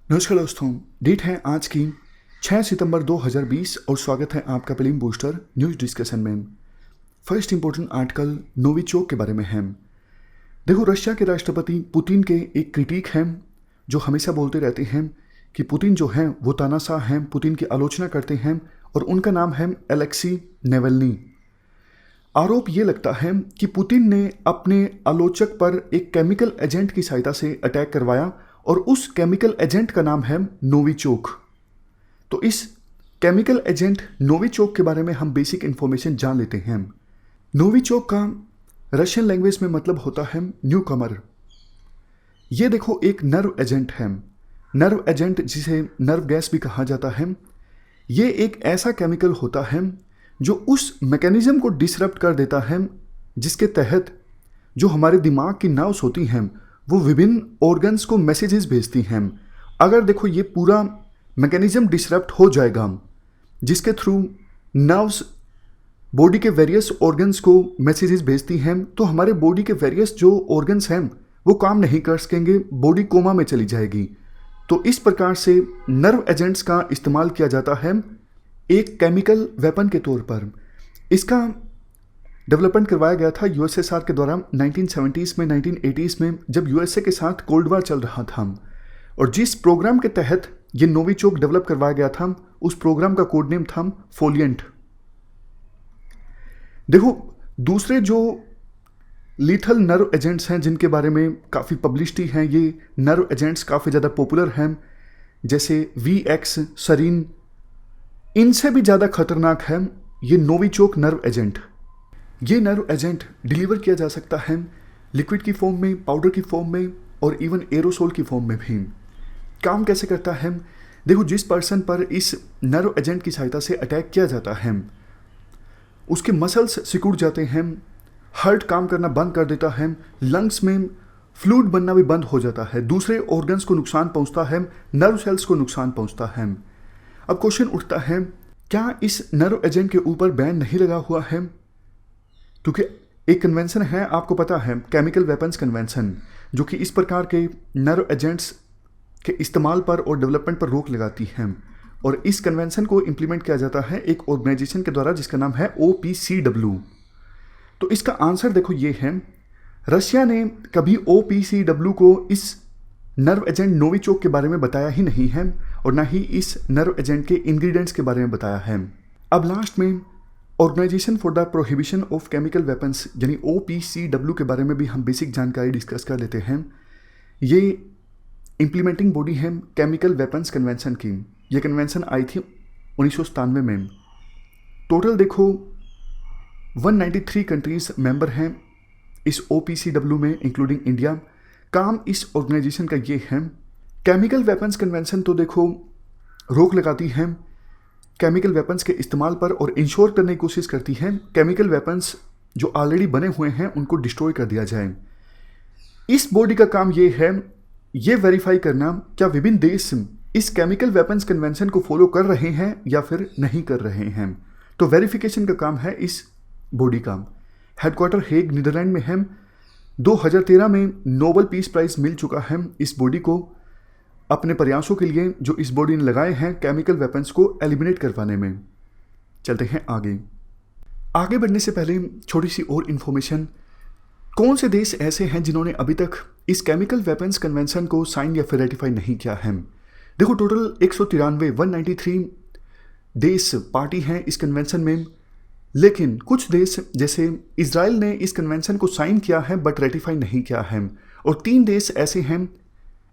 नमस्कार दोस्तों, डेट है आज की 6 सितंबर 2020 और स्वागत है आपका प्रीलिम बूस्टर न्यूज़ डिस्कशन में। फर्स्ट इंपॉर्टेंट आर्टिकल नोविचोक के बारे में है। देखो, रशिया के राष्ट्रपति पुतिन के एक क्रिटिक हैं जो हमेशा बोलते रहते हैं कि पुतिन जो हैं वो तानाशाह हैं, पुतिन की आलोचना करते हैं और उनका नाम है एलेक्सी नेवल्नी। आरोप ये लगता है कि पुतिन ने अपने आलोचक पर एक केमिकल एजेंट की सहायता से अटैक करवाया और उस केमिकल एजेंट का नाम है नोविचोक। तो इस केमिकल एजेंट नोविचोक के बारे में हम बेसिक इंफॉर्मेशन जान लेते हैं। नोविचोक का रशियन लैंग्वेज में मतलब होता है न्यू कमर। ये देखो एक नर्व एजेंट है। नर्व एजेंट जिसे नर्व गैस भी कहा जाता है, ये एक ऐसा केमिकल होता है जो उस मैकेनिज्म को डिसरप्ट कर देता है जिसके तहत जो हमारे दिमाग की नर्व्स होती हैं वो विभिन्न ऑर्गन्स को मैसेजेस भेजती हैं। अगर देखो ये पूरा मैकेनिज्म डिसरप्ट हो जाएगा जिसके थ्रू नर्व्स बॉडी के वेरियस ऑर्गन्स को मैसेजेस भेजती हैं, तो हमारे बॉडी के वेरियस जो ऑर्गन्स हैं वो काम नहीं कर सकेंगे, बॉडी कोमा में चली जाएगी। तो इस प्रकार से नर्व एजेंट्स का इस्तेमाल किया जाता है एक केमिकल वेपन के तौर पर। इसका डेवलपमेंट करवाया गया था यूएसएसआर के द्वारा 1970s में, 1980s में, जब यूएसए के साथ कोल्ड वार चल रहा था। और जिस प्रोग्राम के तहत ये नोविचोक डेवलप करवाया गया था उस प्रोग्राम का कोड नेम था फोलियंट। देखो, दूसरे जो लीथल नर्व एजेंट्स हैं जिनके बारे में काफ़ी पब्लिसिटी है, ये नर्व एजेंट्स काफ़ी ज़्यादा पॉपुलर हैं, जैसे VX, सरीन, इनसे भी ज़्यादा खतरनाक है ये नोविचोक नर्व एजेंट। ये नर्व एजेंट डिलीवर किया जा सकता है लिक्विड की फॉर्म में, पाउडर की फॉर्म में और इवन एरोसोल की फॉर्म में भी। काम कैसे करता है? देखो, जिस पर्सन पर इस नर्व एजेंट की सहायता से अटैक किया जाता है उसके मसल्स सिकुड़ जाते हैं, हार्ट काम करना बंद कर देता है, लंग्स में फ्लूइड बनना भी बंद हो जाता है, दूसरे ऑर्गन्स को नुकसान पहुंचता है, नर्व सेल्स को नुकसान पहुंचता है। अब क्वेश्चन उठता है, क्या इस नर्व एजेंट के ऊपर बैन नहीं लगा हुआ है? क्योंकि एक कन्वेंशन है, आपको पता है, केमिकल वेपन्स कन्वेंशन, जो कि इस प्रकार के नर्व एजेंट्स के इस्तेमाल पर और डेवलपमेंट पर रोक लगाती है। और इस कन्वेंशन को इम्प्लीमेंट किया जाता है एक ऑर्गेनाइजेशन के द्वारा जिसका नाम है OPCW। तो इसका आंसर देखो ये है, रशिया ने कभी OPCW को इस नर्व एजेंट नोविचोक के बारे में बताया ही नहीं है और ना ही इस नर्व एजेंट के इंग्रेडिएंट्स के बारे में बताया है। अब लास्ट में organisation for the prohibition of chemical weapons यानी OPCW के बारे में भी हम बेसिक जानकारी डिस्कस कर लेते हैं। ये इम्प्लीमेंटिंग बॉडी है केमिकल वेपन्स कन्वेंशन की। ये कन्वेंशन आई थी 1997 में। टोटल देखो 193 कंट्रीज मेंबर हैं इस OPCW में, इंक्लूडिंग इंडिया। काम इस ऑर्गेनाइजेशन का ये है, केमिकल वेपन्स कन्वेंशन तो देखो रोक लगाती है केमिकल वेपन्स के इस्तेमाल पर और इंश्योर करने की कोशिश करती है केमिकल वेपन्स जो ऑलरेडी बने हुए हैं उनको डिस्ट्रॉय कर दिया जाए। इस बॉडी का काम ये है, ये वेरीफाई करना क्या विभिन्न देश इस केमिकल वेपन्स कन्वेंशन को फॉलो कर रहे हैं या फिर नहीं कर रहे हैं। तो वेरिफिकेशन का काम है इस बॉडी का। हेडक्वार्टर हेग नीदरलैंड में है। 2013 में नोबेल पीस प्राइज मिल चुका है इस बॉडी को अपने प्रयासों के लिए जो इस बॉडी ने लगाए हैं केमिकल वेपन्स को एलिमिनेट करवाने में। चलते हैं आगे बढ़ने से पहले छोटी सी और इन्फॉर्मेशन, कौन से देश ऐसे हैं जिन्होंने अभी तक इस केमिकल वेपन्स कन्वेंशन को साइन या फिर रेटिफाई नहीं किया है? देखो, टोटल 193 देश पार्टी हैं इस कन्वेंशन में, लेकिन कुछ देश जैसे इजराइल ने इस कन्वेंशन को साइन किया है बट रेटिफाई नहीं किया है। और 3 देश ऐसे हैं,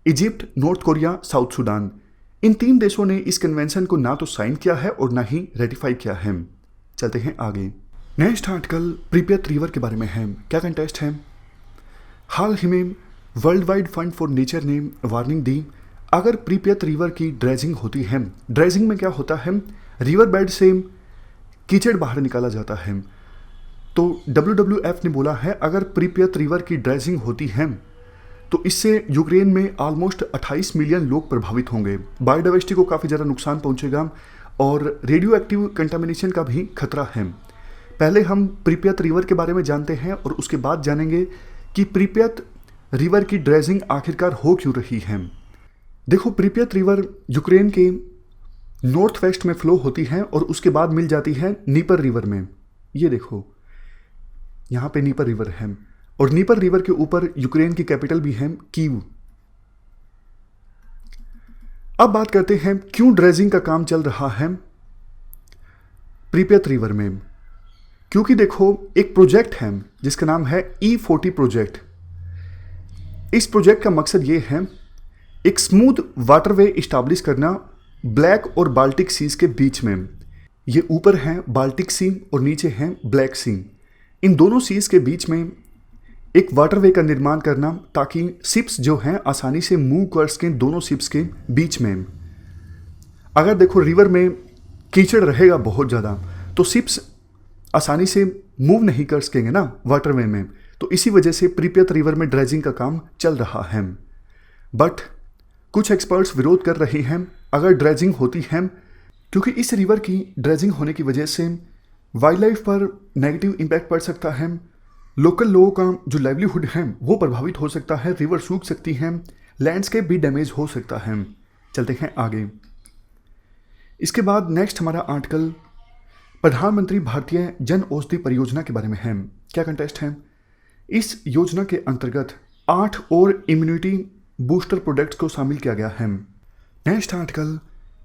Egypt, North Korea, South Sudan. इन 3 देशों ने इस कन्वेंशन को ना तो साइन किया है और ना ही रेटिफाई किया है। चलते हैं आगे। नेक्स्ट आर्टिकल प्रिपियत रिवर के बारे में है। क्या कंटेस्ट है? हाल ही में world wide fund for nature ने वार्निंग दी, अगर प्रिपियत रिवर की ड्रेजिंग होती है, ड्रेजिंग में क्या होता है, रिवर बेड से कीचड़ बाहर निकाला जाता है। तो WWF ने बोला है अगर प्रिपियत रिवर की ड्रेजिंग होती है तो इससे यूक्रेन में ऑलमोस्ट 28 मिलियन लोग प्रभावित होंगे, बायोडाइवर्सिटी को काफ़ी ज़्यादा नुकसान पहुंचेगा और रेडियो एक्टिव कंटामिनेशन का भी खतरा है। पहले हम प्रिपियत रिवर के बारे में जानते हैं और उसके बाद जानेंगे कि प्रिपियत रिवर की ड्रेजिंग आखिरकार हो क्यों रही है। देखो, प्रिपियत रिवर यूक्रेन के नॉर्थ वेस्ट में फ्लो होती है और उसके बाद मिल जाती है नीपर रिवर में। ये देखो, यहाँ पे नीपर रिवर है और नीपर रिवर के ऊपर यूक्रेन की कैपिटल भी है कीव। अब बात करते हैं क्यों ड्रेजिंग का काम चल रहा है प्रिपियत रिवर में। क्योंकि देखो, एक प्रोजेक्ट है जिसका नाम है E40 प्रोजेक्ट। इस प्रोजेक्ट का मकसद ये है एक स्मूथ वाटरवे इस्टेब्लिश करना ब्लैक और बाल्टिक सीज के बीच में। ये ऊपर है बाल्टिक सी और नीचे है ब्लैक सी। इन दोनों सीज के बीच में एक वाटरवे का निर्माण करना ताकि शिप्स जो हैं आसानी से मूव कर सकें दोनों शिप्स के बीच में। अगर देखो रिवर में कीचड़ रहेगा बहुत ज़्यादा तो शिप्स आसानी से मूव नहीं कर सकेंगे ना वाटरवे में। तो इसी वजह से प्रिपियत रिवर में ड्रेजिंग का काम चल रहा है। बट कुछ एक्सपर्ट्स विरोध कर रहे हैं अगर ड्रेजिंग होती है, क्योंकि इस रिवर की ड्रेजिंग होने की वजह से वाइल्ड लाइफ पर नेगेटिव इम्पैक्ट पड़ सकता है। लोकल लोगों का जो लाइवलीहुड है वो प्रभावित हो सकता है, रिवर सूख सकती है, लैंडस्केप भी डैमेज हो सकता है। चलते हैं आगे। इसके बाद नेक्स्ट हमारा आर्टिकल प्रधानमंत्री भारतीय जन औषधि परियोजना के बारे में है। क्या कंटेस्ट है? इस योजना के अंतर्गत 8 और इम्यूनिटी बूस्टर प्रोडक्ट्स को शामिल किया गया है। नेक्स्ट आर्टिकल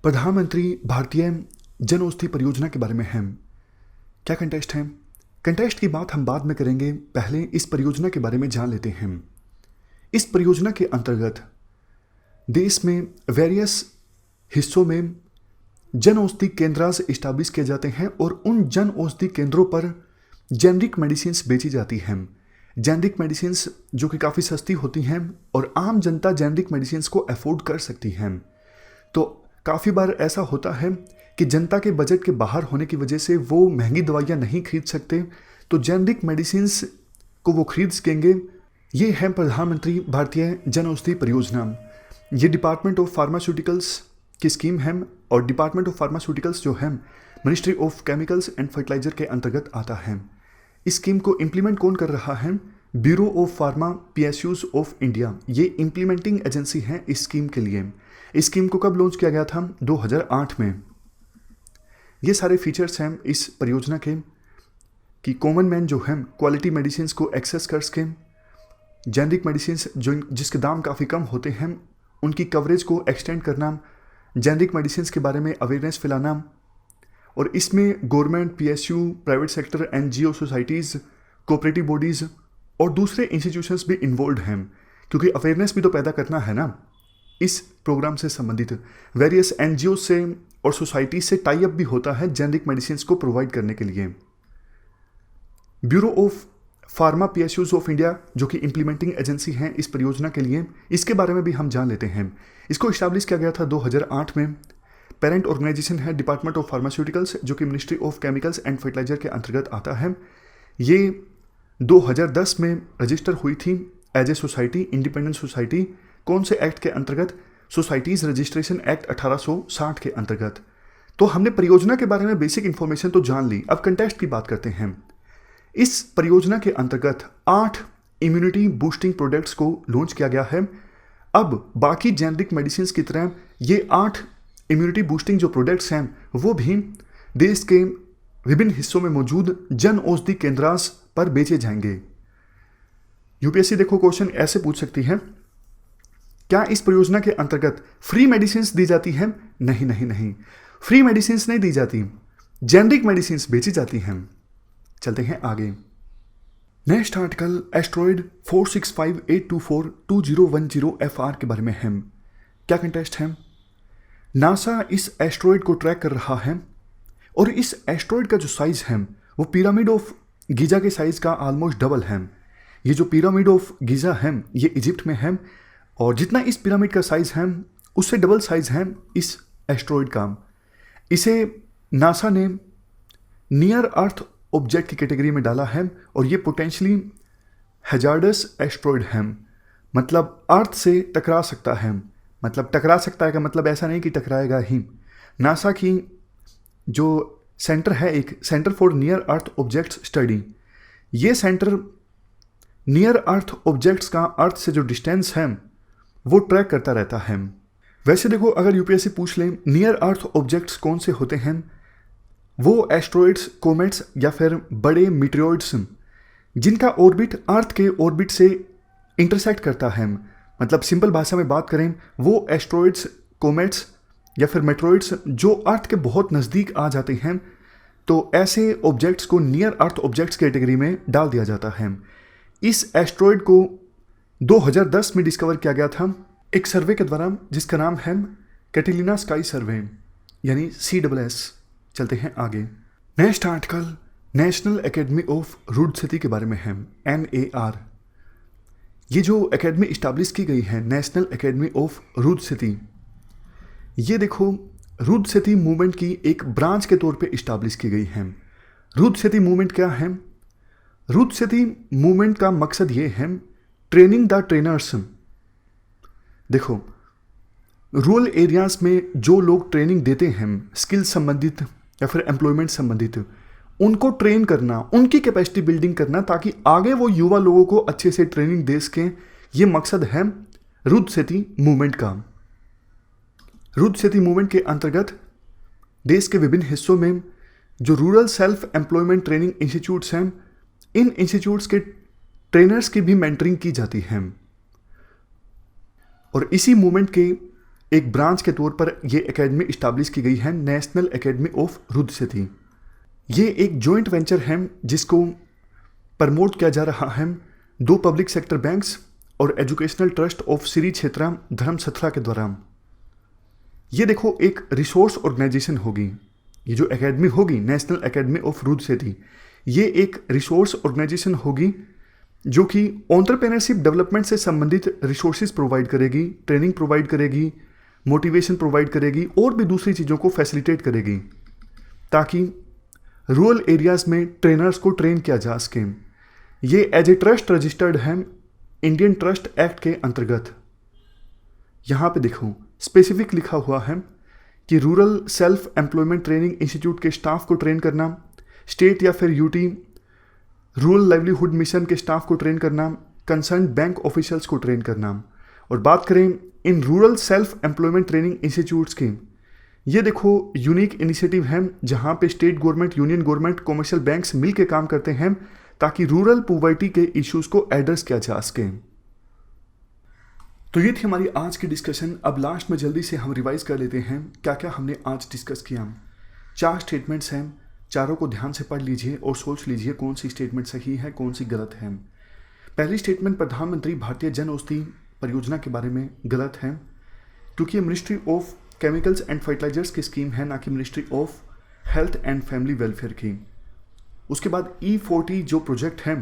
प्रधानमंत्री भारतीय जन औषधि परियोजना के बारे में है। क्या कंटेस्ट है? कंटेस्ट की बात हम बाद में करेंगे, पहले इस परियोजना के बारे में जान लेते हैं। इस परियोजना के अंतर्गत देश में वेरियस हिस्सों में जन औषधि केंद्र इस्टेब्लिश किए जाते हैं और उन जन औषधि केंद्रों पर जेनरिक मेडिसिन्स बेची जाती हैं। जेनरिक मेडिसिन्स जो कि काफ़ी सस्ती होती हैं और आम जनता जेनरिक मेडिसिन्स को अफोर्ड कर सकती हैं। तो काफ़ी बार ऐसा होता है कि जनता के बजट के बाहर होने की वजह से वो महंगी दवाइयाँ नहीं खरीद सकते, तो जेनरिक मेडिसिन्स को वो खरीद सकेंगे। ये है प्रधानमंत्री भारतीय जन औषधि परियोजना। ये डिपार्टमेंट ऑफ फार्मास्यूटिकल्स की स्कीम है और डिपार्टमेंट ऑफ फार्मास्यूटिकल्स जो है ministry of chemicals and fertiliser के अंतर्गत आता है। इस स्कीम को इम्प्लीमेंट कौन कर रहा है? Bureau of pharma PSUs of India. ये इम्प्लीमेंटिंग एजेंसी है इस स्कीम के लिए। इस स्कीम को कब लॉन्च किया गया था? 2008 में। ये सारे फीचर्स हैं इस परियोजना के कि कॉमन मैन जो है क्वालिटी मेडिसिन को एक्सेस कर सके, जेनरिक मेडिसिन जो जिसके दाम काफ़ी कम होते हैं उनकी कवरेज को एक्सटेंड करना, जेनरिक मेडिसिन के बारे में अवेयरनेस फैलाना, और इसमें government, PSU, private sector, NGO, societies, cooperative bodies और दूसरे इंस्टीट्यूशंस भी इन्वॉल्व हैं, क्योंकि अवेयरनेस भी तो पैदा करना है ना। इस प्रोग्राम से संबंधित वेरियस NGO से और सोसाइटी से टाई अप भी होता है जेनरिक मेडिसिन को प्रोवाइड करने के लिए। Bureau of pharma PSUs of India जो कि इम्प्लीमेंटिंग एजेंसी है इस परियोजना के लिए, इसके बारे में भी हम जान लेते हैं। इसको इस्टेब्लिश किया गया था 2008 में। पेरेंट ऑर्गेनाइजेशन है डिपार्टमेंट ऑफ फार्मास्यूटिकल्स जो कि ministry of chemicals and fertiliser के अंतर्गत आता है। ये 2010 में रजिस्टर हुई थी as a society, independent society. कौन से एक्ट के अंतर्गत? सोसाइटीज़ रजिस्ट्रेशन एक्ट 1860 के अंतर्गत। तो हमने परियोजना के बारे में बेसिक इन्फॉर्मेशन तो जान ली, अब कंटेस्ट की बात करते हैं। इस परियोजना के अंतर्गत 8 इम्यूनिटी बूस्टिंग प्रोडक्ट्स को लॉन्च किया गया है। अब बाकी जेनरिक मेडिसिन की तरह ये 8 इम्यूनिटी बूस्टिंग जो प्रोडक्ट्स हैं वो भी देश के विभिन्न हिस्सों में मौजूद जन औषधि केंद्रास पर बेचे जाएंगे। UPSC देखो क्वेश्चन ऐसे पूछ सकती है, क्या इस परियोजना के अंतर्गत फ्री मेडिसिन दी जाती है? नहीं नहीं नहीं, फ्री मेडिसिन नहीं दी जाती, जेनरिक मेडिसिन बेची जाती हैं। चलते हैं आगे। नेक्स्ट आर्टिकल एस्ट्रॉयड 46582421010 FR के बारे में है। क्या कंटेस्ट है? नासा इस एस्ट्रॉयड को ट्रैक कर रहा है और इस एस्ट्रॉयड का जो साइज है वो पिरामिड ऑफ गीजा के साइज का ऑलमोस्ट डबल है। ये जो पिरामिड ऑफ गीजा है ये इजिप्ट में है और जितना इस पिरामिड का साइज है उससे डबल साइज है इस एस्ट्रॉयड का। इसे नासा ने नियर अर्थ ऑब्जेक्ट की कैटेगरी में डाला है और ये पोटेंशियली हैजार्डस एस्ट्रॉयड है, मतलब अर्थ से टकरा सकता है। मतलब टकरा सकता है का मतलब ऐसा नहीं कि टकराएगा ही। नासा की जो सेंटर है, एक centre for near earth objects study, ये सेंटर नियर अर्थ ऑब्जेक्ट्स का अर्थ से जो डिस्टेंस है वो ट्रैक करता रहता है। वैसे देखो, अगर यूपीएससी पूछ लें नियर अर्थ ऑब्जेक्ट्स कौन से होते हैं, वो एस्ट्रॉइड्स, कोमेट्स या फिर बड़े मीटेरॉइड्स जिनका ऑर्बिट अर्थ के ऑर्बिट से इंटरसेक्ट करता है। मतलब सिंपल भाषा में बात करें, वो एस्ट्रॉइड्स, कोमेट्स या फिर मेट्रॉइड्स जो अर्थ के बहुत नज़दीक आ जाते हैं, तो ऐसे ऑब्जेक्ट्स को नियर अर्थ ऑब्जेक्ट्स कैटेगरी में डाल दिया जाता है। इस एस्ट्रॉइड को 2010 में डिस्कवर किया गया था एक सर्वे के द्वारा, जिसका नाम है कैटेलिना स्काई सर्वे, यानी CSS। चलते हैं आगे। Next article national academy of RUDSETI के बारे में है, NAR। ये जो एकेडमी इस्टेब्लिश की गई है, national academy of RUDSETI, ये देखो रूड सिटी मूवमेंट की एक ब्रांच के तौर पे इस्टेब्लिश की गई है। रूड सिटी मूवमेंट क्या है? रूड सिटी मूवमेंट का मकसद ये है ट्रेनिंग द ट्रेनर्स। देखो, रूरल एरियाज में जो लोग ट्रेनिंग देते हैं स्किल संबंधित या फिर एम्प्लॉयमेंट संबंधित, उनको ट्रेन करना, उनकी कैपेसिटी बिल्डिंग करना, ताकि आगे वो युवा लोगों को अच्छे से ट्रेनिंग दे सकें। ये मकसद है रूड सिटी मूवमेंट का। रूड सिटी मूवमेंट के अंतर्गत देश के विभिन्न हिस्सों में जो rural self employment training institutes हैं, इन इंस्टीट्यूट्स के ट्रेनर्स की भी मेंटरिंग की जाती है। और इसी मूवमेंट के एक ब्रांच के तौर पर यह एकेडमी इस्टेब्लिश की गई है, national academy of RUDSETI. ये एक जॉइंट वेंचर है जिसको प्रमोट किया जा रहा है 2 पब्लिक सेक्टर बैंक्स और एजुकेशनल ट्रस्ट ऑफ श्री क्षेत्रा धर्मसथरा के द्वारा। ये देखो एक रिसोर्स ऑर्गेनाइजेशन होगी। ये जो एकेडमी होगी national academy of RUDSETI, ये एक रिसोर्स ऑर्गेनाइजेशन होगी जो कि एंटरप्रेन्योरशिप डेवलपमेंट से संबंधित रिसोर्सेज प्रोवाइड करेगी, ट्रेनिंग प्रोवाइड करेगी, मोटिवेशन प्रोवाइड करेगी और भी दूसरी चीज़ों को फैसिलिटेट करेगी, ताकि रूरल एरियाज में ट्रेनर्स को ट्रेन किया जा सके। ये एज ए ट्रस्ट रजिस्टर्ड है इंडियन ट्रस्ट एक्ट के अंतर्गत। यहाँ पे देखो स्पेसिफिक लिखा हुआ है कि rural self employment training institute के स्टाफ को ट्रेन करना, स्टेट या फिर यूटी रूरल लाइवलीहुड मिशन के स्टाफ को ट्रेन करना, कंसर्न बैंक ऑफिशियल्स को ट्रेन करना। और बात करें in rural self employment training institutes की, ये देखो यूनिक इनिशिएटिव है जहाँ पे state government, union government, commercial banks मिलकर काम करते हैं ताकि रूरल पॉवर्टी के इश्यूज को एड्रेस किया जा सके। तो ये थी हमारी आज की डिस्कशन। अब लास्ट में जल्दी से हम रिवाइज कर लेते हैं क्या क्या हमने आज डिस्कस किया। 4 स्टेटमेंट्स हैं, चारों को ध्यान से पढ़ लीजिए और सोच लीजिए कौन सी स्टेटमेंट सही है, कौन सी गलत है। पहली स्टेटमेंट प्रधानमंत्री भारतीय जन औषधि परियोजना के बारे में गलत है, क्योंकि ये ministry of chemicals and fertilisers की स्कीम है, ना कि ministry of health and family welfare की। उसके बाद E40 जो प्रोजेक्ट है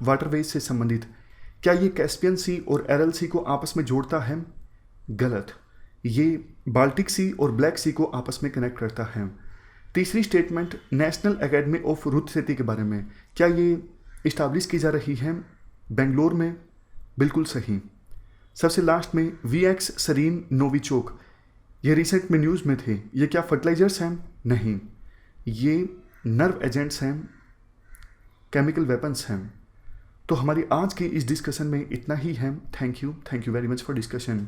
वाटरवेज से संबंधित, क्या ये कैस्पियन सी और एरल सी को आपस में जोड़ता है? गलत, ये बाल्टिक सी और ब्लैक सी को आपस में कनेक्ट करता है। तीसरी statement national academy of RUDSETI के बारे में, क्या ये इस्टेब्लिश की जा रही है बेंगलोर में? बिल्कुल सही। सबसे लास्ट में VX सरीन नोविचोक, ये रिसेंट में न्यूज़ में थे, ये क्या फर्टिलाइजर्स हैं? नहीं, ये नर्व एजेंट्स हैं, केमिकल वेपन्स हैं। तो हमारी आज की इस डिस्कशन में इतना ही है। Thank you very much for discussion.